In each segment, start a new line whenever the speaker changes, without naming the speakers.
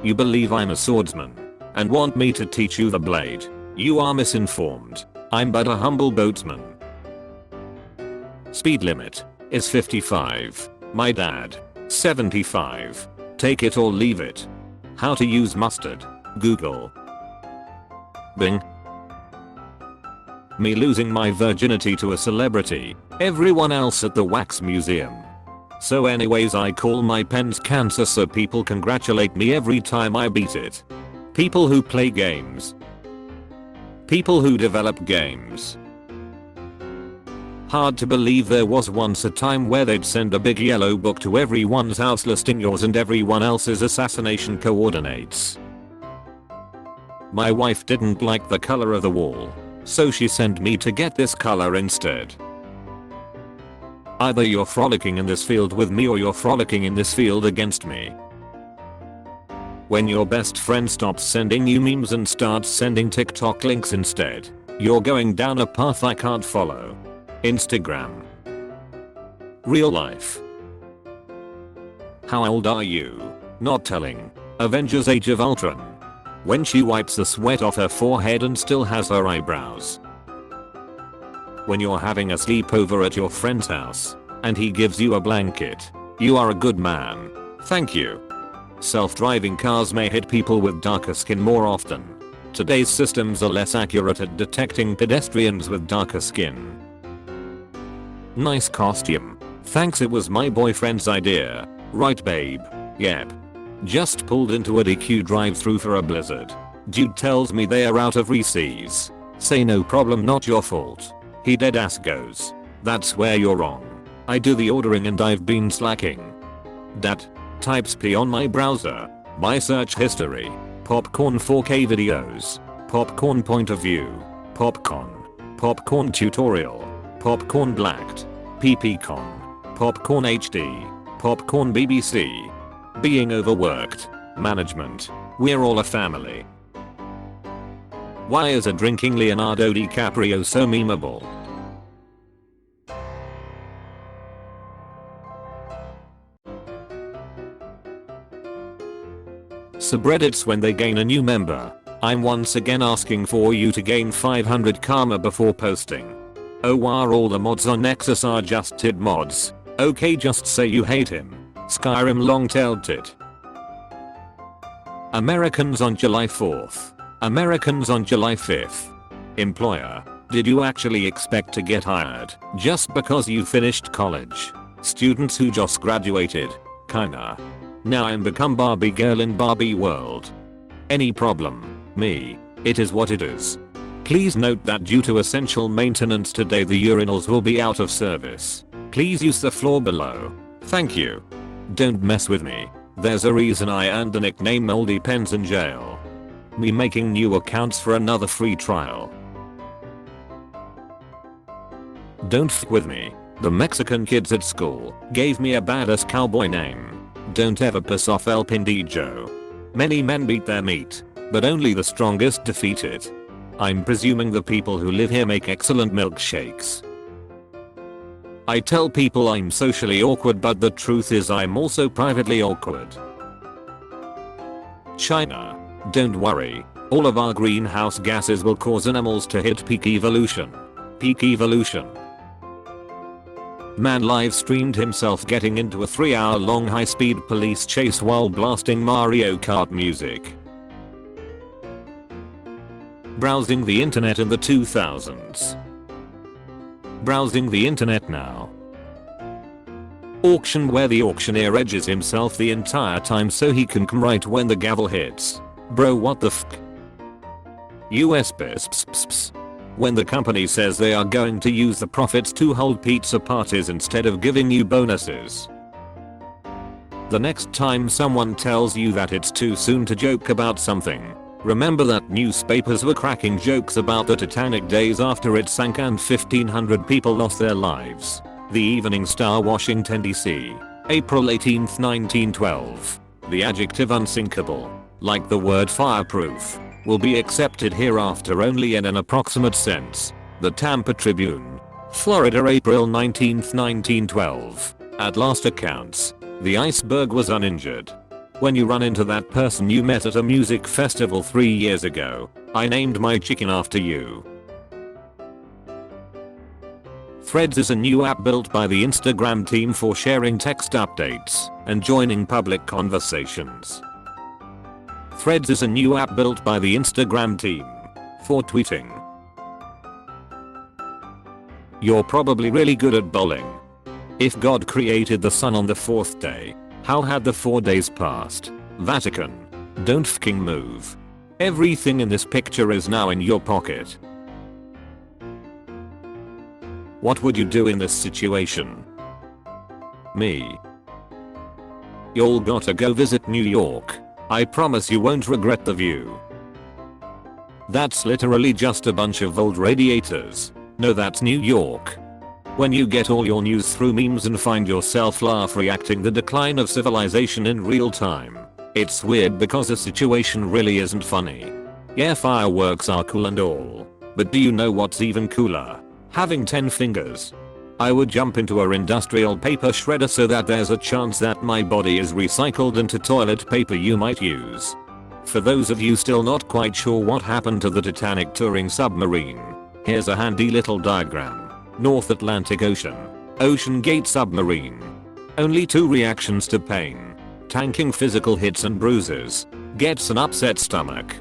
You believe I'm a swordsman and want me to teach you the blade. You are misinformed. I'm but a humble boatsman. Speed limit is 55. My dad, 75. Take it or leave it. How to use mustard. Google. Bing. Me losing my virginity to a celebrity. Everyone else at the wax museum. So anyways, I call my pens cancer so people congratulate me every time I beat it. People who play games. People who develop games. Hard to believe there was once a time where they'd send a big yellow book to everyone's house listing yours and everyone else's assassination coordinates. My wife didn't like the color of the wall, so she sent me to get this color instead. Either you're frolicking in this field with me or you're frolicking in this field against me. When your best friend stops sending you memes and starts sending TikTok links instead, you're going down a path I can't follow. Instagram. Real life. How old are you? Not telling. Avengers Age of Ultron. When she wipes the sweat off her forehead and still has her eyebrows. When you're having a sleepover at your friend's house and he gives you a blanket. You are a good man. Thank you. Self-driving cars may hit people with darker skin more often. Today's systems are less accurate at detecting pedestrians with darker skin. Nice costume. Thanks, it was my boyfriend's idea. Right babe? Yep. Just pulled into a DQ drive-thru for a blizzard. Dude tells me they are out of Reese's. Say no problem, not your fault. He deadass goes. That's where you're wrong. I do the ordering and I've been slacking. Dat. Types P on my browser. My search history. Popcorn 4K videos. Popcorn point of view. Popcorn. Popcorn tutorial. Popcorn blacked. PPCon. Popcorn HD. Popcorn BBC. Being overworked. Management. We're all a family. Why is a drinking Leonardo DiCaprio so memeable? Subreddits when they gain a new member. I'm once again asking for you to gain 500 karma before posting. Oh, are all the mods on Nexus are just TID mods? Okay, just say you hate him. Skyrim long-tailed tit. Americans on July 4th. Americans on July 5th. Employer, did you actually expect to get hired just because you finished college? Students who just graduated. Kinda. Now I'm become Barbie girl in Barbie world. Any problem? Me. It is what it is. Please note that due to essential maintenance today the urinals will be out of service. Please use the floor below. Thank you. Don't mess with me. There's a reason I earned the nickname Moldy Pens in jail. Me making new accounts for another free trial. Don't f with me. The Mexican kids at school gave me a badass cowboy name. Don't ever piss off El Pindijo. Many men beat their meat, but only the strongest defeat it. I'm presuming the people who live here make excellent milkshakes. I tell people I'm socially awkward, but the truth is I'm also privately awkward. China. Don't worry. All of our greenhouse gases will cause animals to hit peak evolution. Peak evolution. Man live streamed himself getting into a 3-hour-long high-speed police chase while blasting Mario Kart music. Browsing the internet in the 2000s. Browsing the internet now. Auction where the auctioneer edges himself the entire time so he can come right when the gavel hits. Bro, what the f***? US BISPS. When the company says they are going to use the profits to hold pizza parties instead of giving you bonuses. The next time someone tells you that it's too soon to joke about something, remember that newspapers were cracking jokes about the Titanic days after it sank and 1,500 people lost their lives. The Evening Star, Washington, D.C. April 18, 1912. The adjective unsinkable, like the word fireproof, will be accepted hereafter only in an approximate sense. The Tampa Tribune. Florida, April 19, 1912. At last accounts, the iceberg was uninjured. When you run into that person you met at a music festival 3 years ago, I named my chicken after you. Threads is a new app built by the Instagram team for sharing text updates and joining public conversations. Threads is a new app built by the Instagram team for tweeting. You're probably really good at bowling. If God created the sun on the 4th day, how had the 4 days passed? Vatican. Don't fking move. Everything in this picture is now in your pocket. What would you do in this situation? Me. Y'all gotta go visit New York. I promise you won't regret the view. That's literally just a bunch of old radiators. No, that's New York. When you get all your news through memes and find yourself laugh reacting the decline of civilization in real time, it's weird because the situation really isn't funny. Yeah, fireworks are cool and all, but do you know what's even cooler? Having 10 fingers. I would jump into a industrial paper shredder so that there's a chance that my body is recycled into toilet paper you might use. For those of you still not quite sure what happened to the Titanic touring submarine, here's a handy little diagram. North Atlantic Ocean. Ocean Gate submarine. Only 2 reactions to pain. Tanking physical hits and bruises. Gets an upset stomach.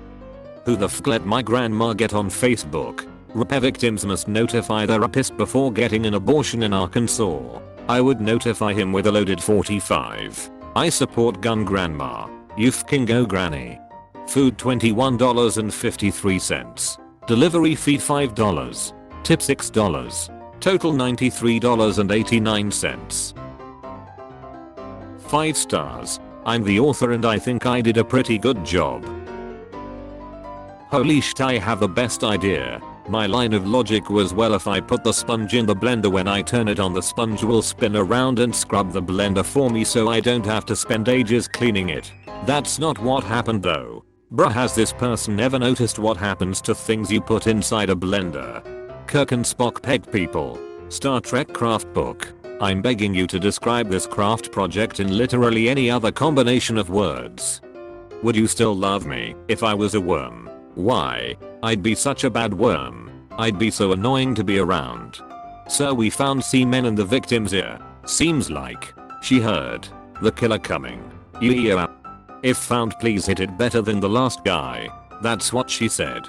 Who the f let my grandma get on Facebook? Rape victims must notify their rapist before getting an abortion in Arkansas. I would notify him with a loaded 45. I support gun grandma. You fking go granny. Food $21.53. Delivery fee $5. Tip $6. Total $93.89. 5 stars. I'm the author and I think I did a pretty good job. Holy shit, I have the best idea. My line of logic was, well, if I put the sponge in the blender, when I turn it on the sponge will spin around and scrub the blender for me so I don't have to spend ages cleaning it. That's not what happened though. Bruh, has this person ever noticed what happens to things you put inside a blender? Kirk and Spock peg people. Star Trek craft book. I'm begging you to describe this craft project in literally any other combination of words. Would you still love me if I was a worm? Why? I'd be such a bad worm. I'd be so annoying to be around. Sir, we found semen in the victim's ear. Seems like she heard the killer coming. Yeah. If found, please hit it better than the last guy. That's what she said.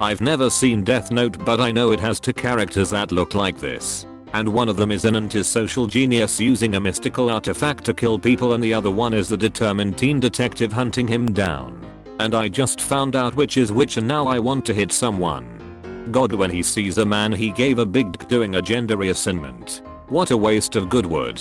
I've never seen Death Note, but I know it has 2 characters that look like this. And one of them is an antisocial genius using a mystical artifact to kill people, and the other one is the determined teen detective hunting him down. And I just found out which is which, and now I want to hit someone. God, when he sees a man he gave a big d doing a gender reassignment. What a waste of good wood.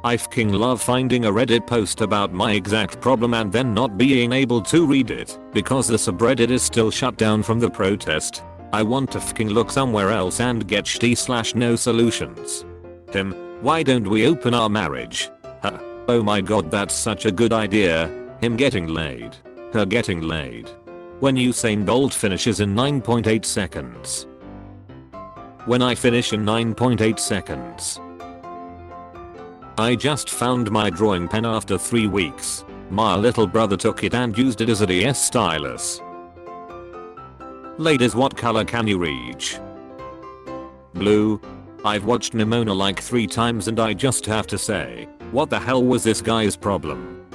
I fking love finding a Reddit post about my exact problem and then not being able to read it because the subreddit is still shut down from the protest. I want to fking look somewhere else and get shitty/no solutions. Him, why don't we open our marriage? Huh. Oh my god, that's such a good idea. Him getting laid. Her getting laid. When Usain Bolt finishes in 9.8 seconds. When I finish in 9.8 seconds. I just found my drawing pen after 3 weeks. My little brother took it and used it as a DS stylus. Ladies, what color can you reach? Blue. I've watched Nimona like 3 times and I just have to say, what the hell was this guy's problem?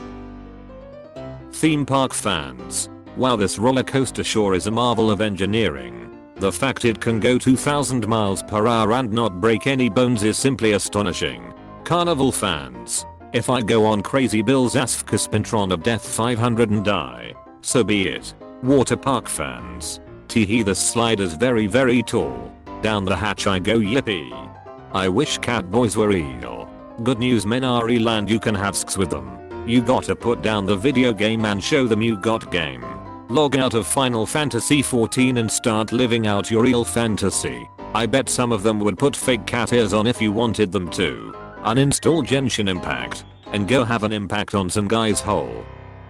Theme park fans. Wow, this roller coaster sure is a marvel of engineering. The fact it can go 2,000 miles per hour and not break any bones is simply astonishing. Carnival fans. If I go on Crazy Bill's Aspka Spintron of Death 500 and die, so be it. Water park fans. Teehee, the slide is very very tall. Down the hatch I go, yippee. I wish Catboys were real. Good news, men are real and you can have sex with them. You gotta put down the video game and show them you got game. Log out of Final Fantasy XIV and start living out your real fantasy. I bet some of them would put fake cat ears on if you wanted them to. Uninstall Genshin Impact and go have an impact on some guy's hole.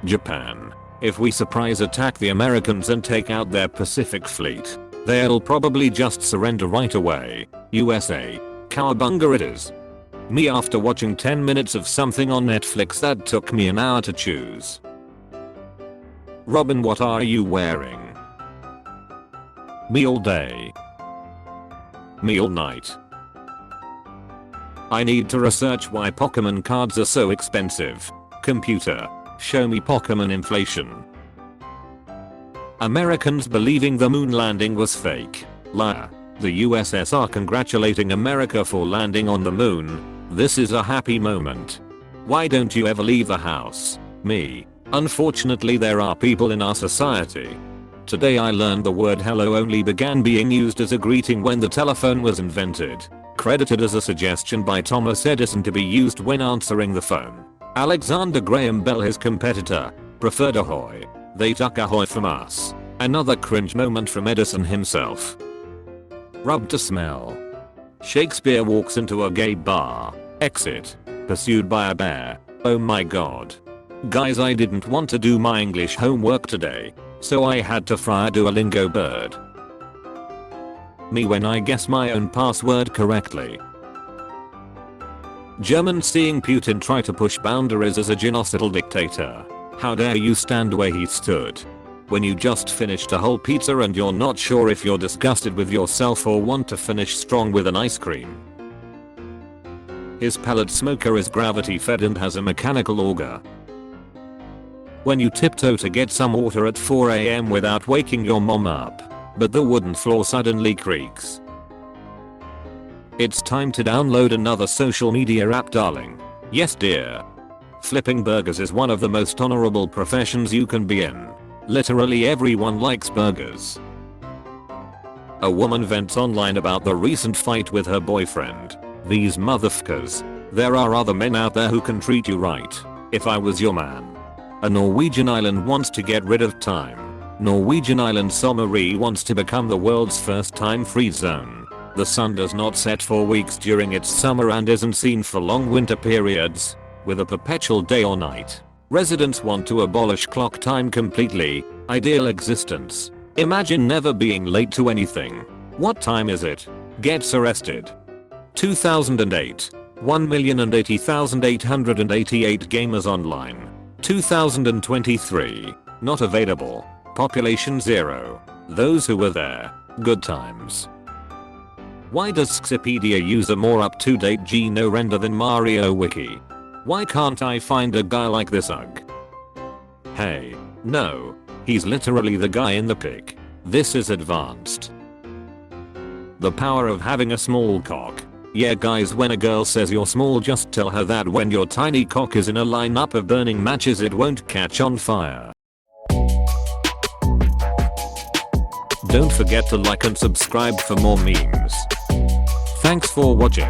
Japan. If we surprise attack the Americans and take out their Pacific fleet, they'll probably just surrender right away. USA. Cowabunga it is. Me after watching 10 minutes of something on Netflix that took me an hour to choose. Robin, what are you wearing? Me all day. Me all night. I need to research why Pokemon cards are so expensive. Computer, show me Pokemon inflation. Americans believing the moon landing was fake. Liar. The USSR congratulating America for landing on the moon. This is a happy moment. Why don't you ever leave the house? Me. Unfortunately, there are people in our society. Today I learned the word hello only began being used as a greeting when the telephone was invented. Credited as a suggestion by Thomas Edison to be used when answering the phone. Alexander Graham Bell, his competitor, preferred ahoy. They took ahoy from us. Another cringe moment from Edison himself. Rub to smell. Shakespeare walks into a gay bar. Exit. Pursued by a bear. Oh my god. Guys, I didn't want to do my English homework today, so I had to fry a Duolingo bird. Me when I guess my own password correctly. German seeing Putin try to push boundaries as a genocidal dictator. How dare you stand where he stood. When you just finished a whole pizza and you're not sure if you're disgusted with yourself or want to finish strong with an ice cream. His pellet smoker is gravity fed and has a mechanical auger. When you tiptoe to get some water at 4 AM without waking your mom up, but the wooden floor suddenly creaks. It's time to download another social media app, darling. Yes dear. Flipping burgers is one of the most honorable professions you can be in. Literally everyone likes burgers. A woman vents online about the recent fight with her boyfriend. These motherfuckers. There are other men out there who can treat you right. If I was your man. A Norwegian island wants to get rid of time. Norwegian island Sommerøy wants to become the world's first time-free zone. The sun does not set for weeks during its summer and isn't seen for long winter periods, with a perpetual day or night. Residents want to abolish clock time completely. Ideal existence. Imagine never being late to anything. What time is it? Gets arrested. 2008. 1,080,888 gamers online. 2023. Not available. Population 0. Those who were there. Good times. Why does Skipedia use a more up-to-date Geno render than Mario Wiki? Why can't I find a guy like this ugh? Hey. No. He's literally the guy in the pic. This is advanced. The power of having a small cock. Yeah guys, when a girl says you're small, just tell her that when your tiny cock is in a lineup of burning matches it won't catch on fire. Don't forget to like and subscribe for more memes. Thanks for watching.